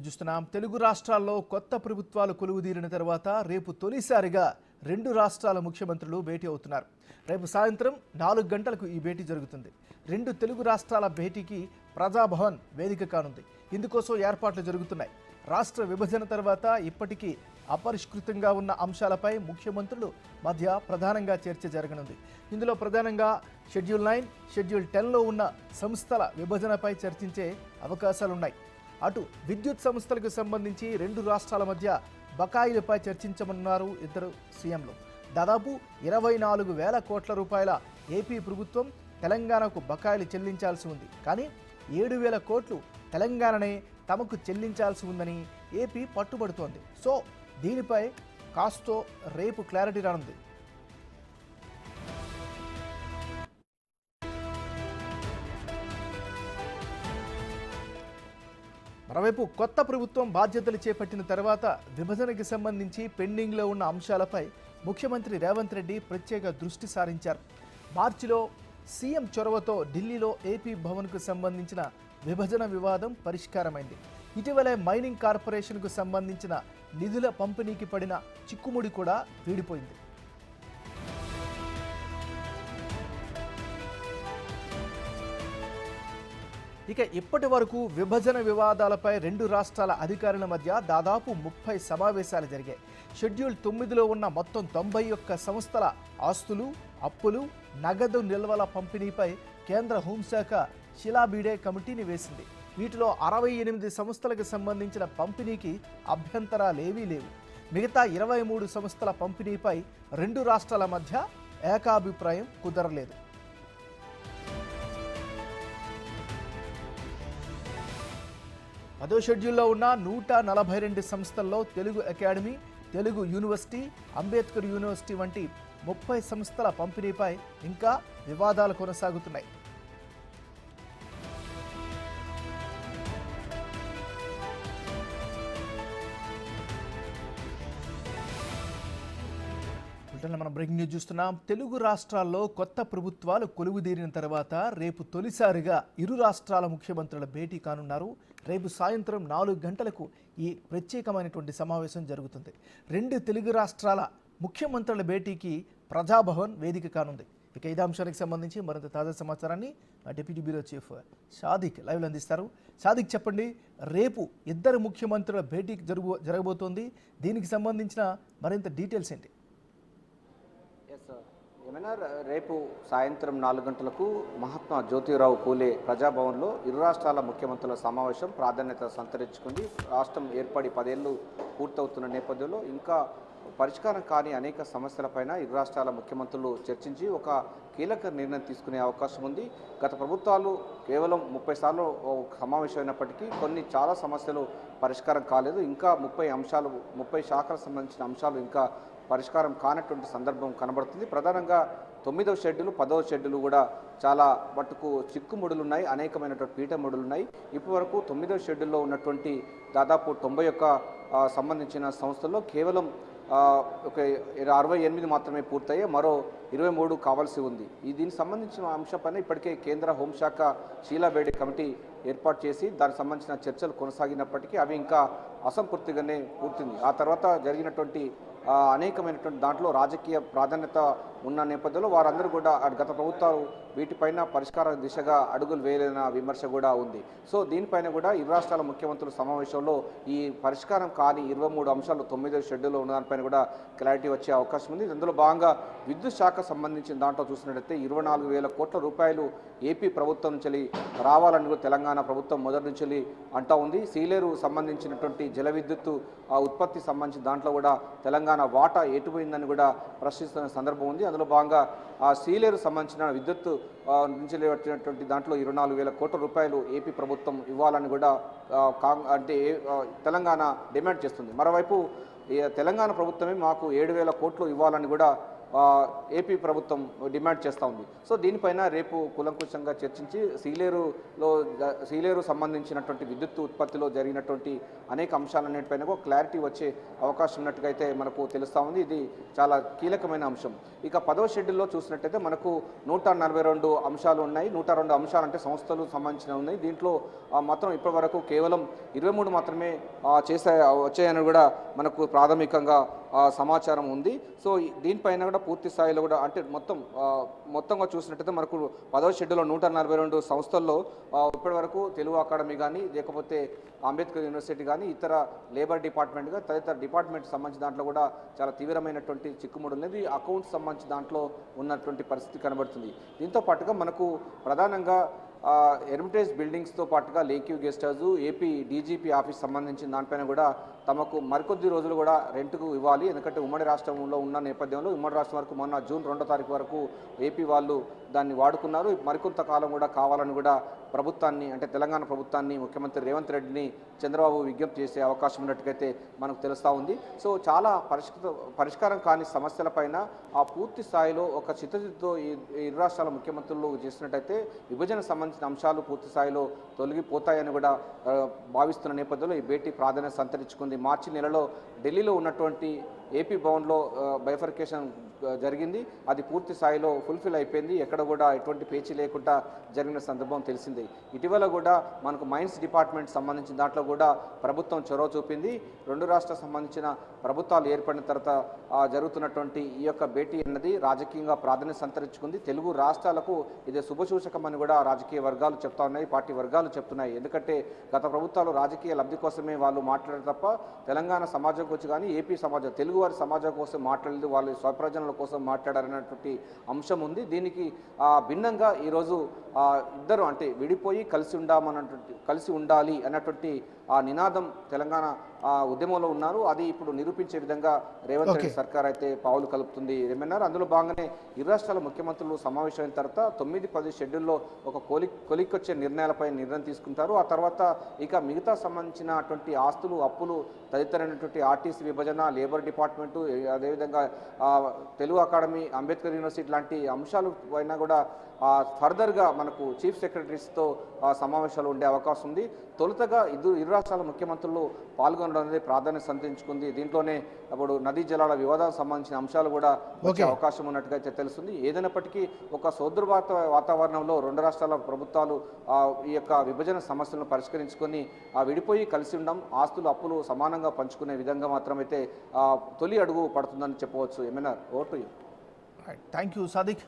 చూస్తున్నాం. తెలుగు రాష్ట్రాల్లో కొత్త ప్రభుత్వాలు కొలువుదీరిన తర్వాత రేపు తొలిసారిగా రెండు రాష్ట్రాల ముఖ్యమంత్రులు భేటీ అవుతున్నారు. రేపు సాయంత్రం 4 గంటలకు ఈ భేటీ జరుగుతుంది. రెండు తెలుగు రాష్ట్రాల భేటీకి ప్రజాభవన్ వేదిక కానుంది. ఇందుకోసం ఏర్పాట్లు జరుగుతున్నాయి. రాష్ట్ర విభజన తర్వాత ఇప్పటికీ అపరిష్కృతంగా ఉన్న అంశాలపై ముఖ్యమంత్రులు మధ్య ప్రధానంగా చర్చ జరగనుంది. ఇందులో ప్రధానంగా షెడ్యూల్ 9, షెడ్యూల్ 10లో ఉన్న సంస్థల విభజనపై చర్చించే అవకాశాలున్నాయి. అటు విద్యుత్ సంస్థలకు సంబంధించి రెండు రాష్ట్రాల మధ్య బకాయిలపై చర్చించమన్నారు ఇద్దరు సీఎంలు. దాదాపు 24,000 కోట్ల రూపాయల ఏపీ ప్రభుత్వం తెలంగాణకు బకాయిలు చెల్లించాల్సి ఉంది. కానీ 7,000 కోట్లు తెలంగాణనే తమకు చెల్లించాల్సి ఉందని ఏపీ పట్టుబడుతోంది. సో దీనిపై కాస్తో రేపు క్లారిటీ రానుంది. మరోవైపు కొత్త ప్రభుత్వం బాధ్యతలు చేపట్టిన తర్వాత విభజనకి సంబంధించి పెండింగ్లో ఉన్న అంశాలపై ముఖ్యమంత్రి రేవంత్ రెడ్డి ప్రత్యేక దృష్టి సారించారు. మార్చిలో సీఎం చొరవతో ఢిల్లీలో ఏపీ భవన్కు సంబంధించిన విభజన వివాదం పరిష్కారమైంది. ఇటీవలే మైనింగ్ కార్పొరేషన్కు సంబంధించిన నిధుల పంపిణీకి పడిన చిక్కుముడి కూడా వీడిపోయింది. ఇక ఇప్పటి వరకు విభజన వివాదాలపై రెండు రాష్ట్రాల అధికారుల మధ్య దాదాపు 30 సమావేశాలు జరిగాయి. షెడ్యూల్ 9లో ఉన్న మొత్తం 91 సంస్థల ఆస్తులు, అప్పులు, నగదు నిల్వల పంపిణీపై కేంద్ర హోంశాఖ శిలాబీడే కమిటీని వేసింది. వీటిలో 68 సంస్థలకు సంబంధించిన పంపిణీకి అభ్యంతరాలేవీ లేవు. మిగతా 23 సంస్థల పంపిణీపై రెండు రాష్ట్రాల మధ్య ఏకాభిప్రాయం కుదరలేదు. పదో షెడ్యూల్లో ఉన్న 142 సంస్థల్లో Telugu academy, Telugu university, Ambedkar university వంటి 30 సంస్థల పంపిణీపై ఇంకా వివాదాలు కొనసాగుతున్నాయి. మనం బ్రేకింగ్ న్యూస్ చూస్తున్నాం. తెలుగు రాష్ట్రాల్లో కొత్త ప్రభుత్వాలు కొలువుదీరిన తర్వాత రేపు తొలిసారిగా ఇరు రాష్ట్రాల ముఖ్యమంత్రుల భేటీ కానున్నారు. రేపు సాయంత్రం 4 గంటలకు ఈ ప్రత్యేకమైనటువంటి సమావేశం జరుగుతుంది. రెండు తెలుగు రాష్ట్రాల ముఖ్యమంత్రుల భేటీకి ప్రజాభవన్ వేదిక కానుంది. ఇక ఇదే అంశానికి సంబంధించి మరింత తాజా సమాచారాన్ని డిప్యూటీ బ్యూరో చీఫ్ షాదిక్ లైవ్లో అందిస్తారు. షాదిక్, చెప్పండి, రేపు ఇద్దరు ముఖ్యమంత్రుల భేటీకి జరగబోతోంది. దీనికి సంబంధించిన మరింత డీటెయిల్స్ ఏంటి? ఏమైనా రేపు సాయంత్రం 4 గంటలకు మహాత్మా జ్యోతిరావు పూలే ప్రజాభవన్లో ఇరు రాష్ట్రాల ముఖ్యమంత్రుల సమావేశం ప్రాధాన్యత సంతరించుకుంది. రాష్ట్రం ఏర్పడి 10 ఏళ్ళు పూర్తవుతున్న నేపథ్యంలో ఇంకా పరిష్కారం కాని అనేక సమస్యలపైన ఇరు రాష్ట్రాల ముఖ్యమంత్రులు చర్చించి ఒక కీలక నిర్ణయం తీసుకునే అవకాశం ఉంది. గత ప్రభుత్వాలు కేవలం 30 సార్లు సమావేశం అయినప్పటికీ చాలా సమస్యలు పరిష్కారం కాలేదు. ఇంకా 30 శాఖలకు సంబంధించిన అంశాలు ఇంకా పరిష్కారం కానటువంటి సందర్భం కనబడుతుంది. ప్రధానంగా 9వ షెడ్యూల్, 10వ షెడ్యూల్ కూడా చాలా మట్టుకు చిక్కుముడులు ఉన్నాయి, అనేకమైనటువంటి పీఠముడులు ఉన్నాయి. ఇప్పటి వరకు 9వ షెడ్యూల్లో ఉన్నటువంటి దాదాపు 91 సంబంధించిన సంస్థల్లో కేవలం ఒక 68 మాత్రమే పూర్తయ్యాయి. మరో 23 కావాల్సి ఉంది. దీనికి సంబంధించిన అంశంపైన ఇప్పటికే కేంద్ర హోంశాఖ శీలాబేడి కమిటీ ఏర్పాటు చేసి దానికి సంబంధించిన చర్చలు కొనసాగినప్పటికీ అవి ఇంకా అసంపూర్తిగానే పూర్తింది. ఆ తర్వాత జరిగినటువంటి అనేకమైనటువంటి దాంట్లో రాజకీయ ప్రాధాన్యత ఉన్న నేపథ్యంలో వారందరూ కూడా గత ప్రభుత్వాలు వీటిపైన పరిష్కార దిశగా అడుగులు వేయలేన విమర్శ కూడా ఉంది. సో దీనిపైన కూడా ఇరు రాష్ట్రాల ముఖ్యమంత్రుల సమావేశంలో ఈ పరిష్కారం కాని 23 అంశాలు 9వ షెడ్యూల్లో ఉన్న దానిపైన కూడా క్లారిటీ వచ్చే అవకాశం ఉంది. ఇందులో భాగంగా విద్యుత్ శాఖ సంబంధించిన దాంట్లో చూసినట్లయితే 24,000 కోట్ల రూపాయలు ఏపీ ప్రభుత్వం నుంచి రావాలని కూడా తెలంగాణ ప్రభుత్వం మొదటి నుంచి అంటా ఉంది. సీలేరు సంబంధించినటువంటి జల విద్యుత్తు ఉత్పత్తి సంబంధించిన దాంట్లో కూడా తెలంగాణ వాటా ఎటుపోయిందని కూడా ప్రశ్నిస్తున్న సందర్భం ఉంది. అందులో భాగంగా ఆ సీలేరు సంబంధించిన విద్యుత్తు నుంచి వచ్చినటువంటి దాంట్లో 24,000 కోట్ల రూపాయలు ఏపీ ప్రభుత్వం ఇవ్వాలని కూడా తెలంగాణ డిమాండ్ చేస్తుంది. మరోవైపు తెలంగాణ ప్రభుత్వమే మాకు 7,000 కోట్లు ఇవ్వాలని కూడా ఏపీ ప్రభుత్వం డిమాండ్ చేస్తూ ఉంది. సో దీనిపైన రేపు కూలంకుషంగా చర్చించి సీలేరు సంబంధించినటువంటి విద్యుత్ ఉత్పత్తిలో జరిగినటువంటి అనేక అంశాలన్నిటిపైన కూడా క్లారిటీ వచ్చే అవకాశం ఉన్నట్టుగా అయితే మనకు తెలుస్తూ ఉంది. ఇది చాలా కీలకమైన అంశం. ఇక 10వ షెడ్యూల్లో చూసినట్టయితే మనకు 142 అంశాలు ఉన్నాయి. 102 అంశాలు అంటే సంస్థలు సంబంధించినవి ఉన్నాయి. దీంట్లో మాత్రం ఇప్పటి వరకు కేవలం 23 మాత్రమే వచ్చాయని కూడా మనకు ప్రాథమికంగా సమాచారం ఉంది. సో దీనిపైన కూడా పూర్తి స్థాయిలో కూడా అంటే మొత్తంగా చూసినట్టయితే మనకు 10వ షెడ్యూల్లో 142 సంస్థల్లో ఇప్పటి వరకు తెలుగు అకాడమీ కానీ లేకపోతే అంబేద్కర్ యూనివర్సిటీ కానీ ఇతర లేబర్ డిపార్ట్మెంట్ గా తదితర డిపార్ట్మెంట్ సంబంధించిన దాంట్లో కూడా చాలా తీవ్రమైనటువంటి చిక్కుముడు ఉన్నది. అకౌంట్స్ సంబంధించిన దాంట్లో ఉన్నటువంటి పరిస్థితి కనబడుతుంది. దీంతో పాటుగా మనకు ప్రధానంగా హెరిటేజ్ బిల్డింగ్స్తో పాటుగా lake view guest house, AP DGP office సంబంధించిన దానిపైన కూడా తమకు మరికొద్ది రోజులు కూడా రెంట్కు ఇవ్వాలి. ఎందుకంటే ఉమ్మడి రాష్ట్రంలో ఉన్న నేపథ్యంలో ఉమ్మడి రాష్ట్రం వరకు మొన్న జూన్ 2వ తారీఖు వరకు ఏపీ వాళ్ళు దాన్ని వాడుకున్నారు. మరికొంత కాలం కూడా కావాలని కూడా ప్రభుత్వాన్ని అంటే తెలంగాణ ప్రభుత్వాన్ని ముఖ్యమంత్రి రేవంత్ రెడ్డిని చంద్రబాబు విజ్ఞప్తి చేసే అవకాశం ఉన్నట్టుగైతే మనకు తెలుస్తూ ఉంది. సో చాలా పరిష్కారం కాని సమస్యలపైన ఆ పూర్తి స్థాయిలో ఒక చిత్తశుద్ధితో ఈ ఇరు రాష్ట్రాల ముఖ్యమంత్రులు చేసినట్టయితే విభజన సంబంధించిన అంశాలు పూర్తి స్థాయిలో తొలగిపోతాయని కూడా భావిస్తున్న నేపథ్యంలో ఈ భేటీ ప్రాధాన్యత సంతరించుకుంది. మార్చి నెలలో ఢిల్లీలో ఉన్నటువంటి ఏపీ భవన్లో బైఫర్కేషన్ జరిగింది. అది పూర్తి స్థాయిలో ఫుల్ఫిల్ అయిపోయింది. ఎక్కడ కూడా ఎటువంటి పేచీ లేకుండా జరిగిన సందర్భం తెలిసింది. ఇటీవల కూడా మనకు మైన్స్ డిపార్ట్మెంట్ సంబంధించిన దాంట్లో కూడా ప్రభుత్వం చొరవ చూపింది. రెండు రాష్ట్రాలకు సంబంధించిన ప్రభుత్వాలు ఏర్పడిన తర్వాత జరుగుతున్నటువంటి ఈ యొక్క భేటీ అన్నది రాజకీయంగా ప్రాధాన్యత సంతరించుకుంది. తెలుగు రాష్ట్రాలకు ఇది శుభసూచకమని కూడా రాజకీయ వర్గాలు చెప్తా ఉన్నాయి, పార్టీ వర్గాలు చెప్తున్నాయి. ఎందుకంటే గత ప్రభుత్వాలు రాజకీయ లబ్ధి కోసమే వాళ్ళు మాట్లాడారు తప్ప తెలంగాణ సమాజం గురించి కానీ ఏపీ సమాజం తెలుగువారి సమాజం కోసం మాట్లాడలేదు, వాళ్ళు స్వప్రయోజనాల కోసం మాట్లాడారన్నటువంటి అంశం ఉంది. దీనికి భిన్నంగా ఈరోజు ఇద్దరు అంటే విడిపోయి కలిసి ఉండాలి అన్నటువంటి ఆ నినాదం తెలంగాణ ఉద్యమంలో ఉన్నారు. అది ఇప్పుడు నిరూపించే విధంగా రేవంత్ రెడ్డి సర్కార్ అయితే పావులు కలుపుతుంది ఏమన్నారు. అందులో భాగంగానే ఇరు రాష్ట్రాల ముఖ్యమంత్రులు సమావేశమైన తర్వాత 9-10 షెడ్యూల్లో ఒక కొలిక్కొచ్చే నిర్ణయాలపై నిర్ణయం తీసుకుంటారు. ఆ తర్వాత ఇక మిగతా సంబంధించినటువంటి ఆస్తులు, అప్పులు తదితరైనటువంటి ఆర్టీసీ విభజన, లేబర్ డిపార్ట్మెంటు, అదేవిధంగా తెలుగు అకాడమీ, అంబేద్కర్ యూనివర్సిటీ లాంటి అంశాలు పైన కూడా ఫర్దర్గా మనకు చీఫ్ సెక్రటరీస్తో సమావేశాలు ఉండే అవకాశం ఉంది. తొలుతగా ఇరు రాష్ట్రాల ముఖ్యమంత్రులు పాల్గొనడం అనేది ప్రాధాన్యత సంతరించుకుంది. దీంట్లోనే అప్పుడు నదీ జలాల వివాదాలకు సంబంధించిన అంశాలు కూడా వచ్చే అవకాశం ఉన్నట్టుగా అయితే తెలుస్తుంది. ఏదైనప్పటికీ ఒక సోదర వాతావరణంలో రెండు రాష్ట్రాల ప్రభుత్వాలు ఈ యొక్క విభజన సమస్యలను పరిష్కరించుకొని విడిపోయి కలిసి ఉండడం, ఆస్తులు అప్పులు సమానంగా పంచుకునే విధంగా మాత్రమైతే తొలి అడుగు పడుతుందని చెప్పవచ్చు. ఏమైనా ఓటు. Thank you Sadiq.